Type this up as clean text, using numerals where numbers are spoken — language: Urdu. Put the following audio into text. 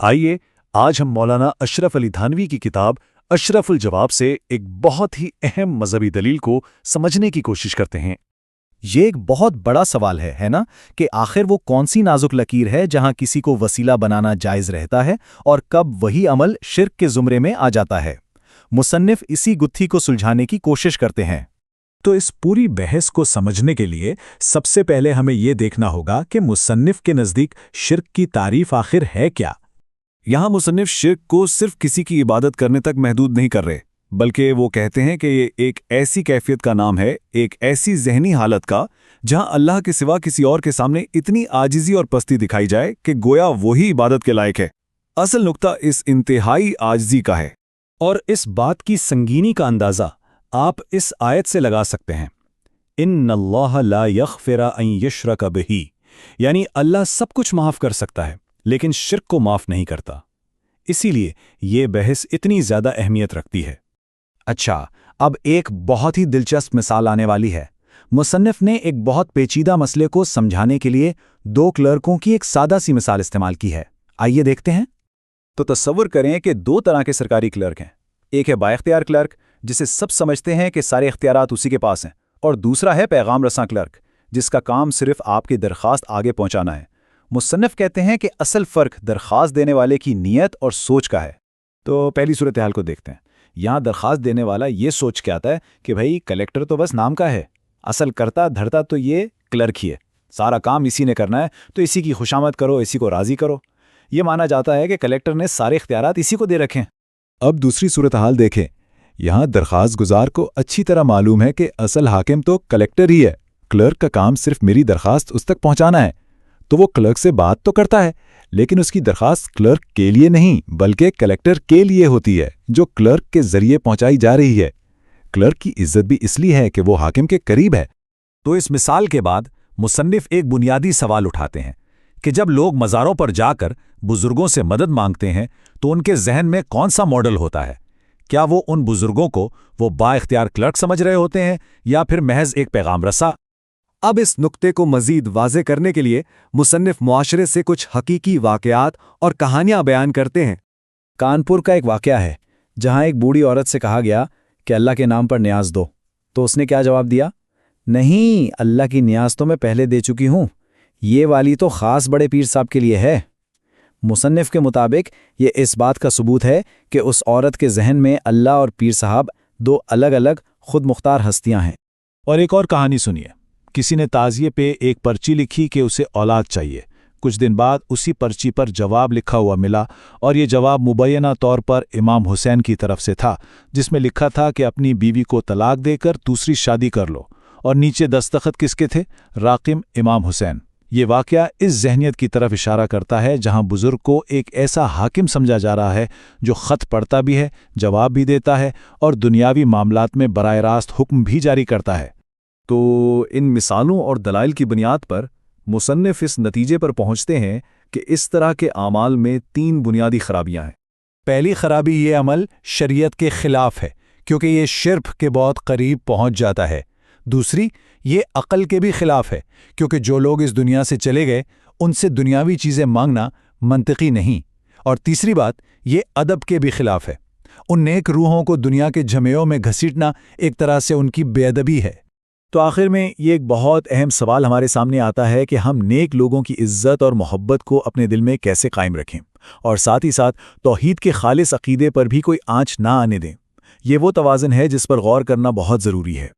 آئیے آج ہم مولانا اشرف علی تھانوی کی کتاب اشرف الجواب سے ایک بہت ہی اہم مذہبی دلیل کو سمجھنے کی کوشش کرتے ہیں۔ یہ ایک بہت بڑا سوال ہے نا کہ آخر وہ کون سی نازک لکیر ہے جہاں کسی کو وسیلہ بنانا جائز رہتا ہے اور کب وہی عمل شرک کے زمرے میں آ جاتا ہے۔ مصنف اسی گتھی کو سلجھانے کی کوشش کرتے ہیں۔ تو اس پوری بحث کو سمجھنے کے لیے سب سے پہلے ہمیں یہ دیکھنا ہوگا کہ مصنف کے نزدیک شرک کی تعریف آخر ہے کیا۔ یہاں مصنف شرک کو صرف کسی کی عبادت کرنے تک محدود نہیں کر رہے، بلکہ وہ کہتے ہیں کہ یہ ایک ایسی کیفیت کا نام ہے، ایک ایسی ذہنی حالت کا جہاں اللہ کے سوا کسی اور کے سامنے اتنی عاجزی اور پستی دکھائی جائے کہ گویا وہی عبادت کے لائق ہے۔ اصل نقطہ اس انتہائی عاجزی کا ہے۔ اور اس بات کی سنگینی کا اندازہ آپ اس آیت سے لگا سکتے ہیں، ان اللہ لا یغفر ان یشرک بہ، یعنی اللہ سب کچھ معاف کر سکتا ہے لیکن شرک کو معاف نہیں کرتا۔ اسی لیے یہ بحث اتنی زیادہ اہمیت رکھتی ہے۔ اچھا، اب ایک بہت ہی دلچسپ مثال آنے والی ہے۔ مصنف نے ایک بہت پیچیدہ مسئلے کو سمجھانے کے لیے دو کلرکوں کی ایک سادہ سی مثال استعمال کی ہے۔ آئیے دیکھتے ہیں۔ تو تصور کریں کہ دو طرح کے سرکاری کلرک ہیں، ایک ہے بااختیار کلرک جسے سب سمجھتے ہیں کہ سارے اختیارات اسی کے پاس ہیں، اور دوسرا ہے پیغام رساں کلرک جس کا کام صرف آپ کی درخواست آگے پہنچانا ہے۔ مصنف کہتے ہیں کہ اصل فرق درخواست دینے والے کی نیت اور سوچ کا ہے۔ تو پہلی صورتحال کو دیکھتے ہیں۔ یہاں درخواست دینے والا یہ سوچ کے آتا ہے کہ بھائی کلیکٹر تو بس نام کا ہے، اصل کرتا دھرتا تو یہ کلرک ہی ہے، سارا کام اسی نے کرنا ہے، تو اسی کی خوشامد کرو، اسی کو راضی کرو۔ یہ مانا جاتا ہے کہ کلیکٹر نے سارے اختیارات اسی کو دے رکھے ہیں۔ اب دوسری صورتحال دیکھیں۔ یہاں درخواست گزار کو اچھی طرح معلوم ہے کہ اصل حاکم تو کلیکٹر ہی ہے، کلرک کا کام صرف میری درخواست اس تک پہنچانا ہے، تو وہ کلرک سے بات تو کرتا ہے لیکن اس کی درخواست کلرک کے لیے نہیں بلکہ کلیکٹر کے لیے ہوتی ہے جو کلرک کے ذریعے پہنچائی جا رہی ہے۔ کلرک کی عزت بھی اس لیے ہے کہ وہ حاکم کے قریب ہے۔ تو اس مثال کے بعد مصنف ایک بنیادی سوال اٹھاتے ہیں کہ جب لوگ مزاروں پر جا کر بزرگوں سے مدد مانگتے ہیں تو ان کے ذہن میں کون سا ماڈل ہوتا ہے؟ کیا وہ ان بزرگوں کو وہ با اختیار کلرک سمجھ رہے ہوتے ہیں یا پھر محض ایک پیغام رساں؟ اب اس نقطے کو مزید واضح کرنے کے لیے مصنف معاشرے سے کچھ حقیقی واقعات اور کہانیاں بیان کرتے ہیں۔ کانپور کا ایک واقعہ ہے جہاں ایک بوڑھی عورت سے کہا گیا کہ اللہ کے نام پر نیاز دو، تو اس نے کیا جواب دیا؟ نہیں، اللہ کی نیاز تو میں پہلے دے چکی ہوں، یہ والی تو خاص بڑے پیر صاحب کے لیے ہے۔ مصنف کے مطابق یہ اس بات کا ثبوت ہے کہ اس عورت کے ذہن میں اللہ اور پیر صاحب دو الگ الگ خود مختار ہستیاں ہیں۔ اور ایک اور کہانی سنیے۔ کسی نے تعزیے پہ ایک پرچی لکھی کہ اسے اولاد چاہیے۔ کچھ دن بعد اسی پرچی پر جواب لکھا ہوا ملا، اور یہ جواب مبینہ طور پر امام حسین کی طرف سے تھا، جس میں لکھا تھا کہ اپنی بیوی کو طلاق دے کر دوسری شادی کر لو، اور نیچے دستخط کس کے تھے؟ راقم امام حسین۔ یہ واقعہ اس ذہنیت کی طرف اشارہ کرتا ہے جہاں بزرگ کو ایک ایسا حاکم سمجھا جا رہا ہے جو خط پڑھتا بھی ہے، جواب بھی دیتا ہے اور دنیاوی معاملات میں براہ راست حکم بھی جاری کرتا ہے۔ تو ان مثالوں اور دلائل کی بنیاد پر مصنف اس نتیجے پر پہنچتے ہیں کہ اس طرح کے اعمال میں تین بنیادی خرابیاں ہیں۔ پہلی خرابی یہ عمل شریعت کے خلاف ہے کیونکہ یہ شرک کے بہت قریب پہنچ جاتا ہے۔ دوسری، یہ عقل کے بھی خلاف ہے کیونکہ جو لوگ اس دنیا سے چلے گئے ان سے دنیاوی چیزیں مانگنا منطقی نہیں۔ اور تیسری بات، یہ ادب کے بھی خلاف ہے۔ ان نیک روحوں کو دنیا کے جھمیوں میں گھسیٹنا ایک طرح سے ان کی بے ادبی ہے۔ تو آخر میں یہ ایک بہت اہم سوال ہمارے سامنے آتا ہے کہ ہم نیک لوگوں کی عزت اور محبت کو اپنے دل میں کیسے قائم رکھیں، اور ساتھ ہی ساتھ توحید کے خالص عقیدے پر بھی کوئی آنچ نہ آنے دیں۔ یہ وہ توازن ہے جس پر غور کرنا بہت ضروری ہے۔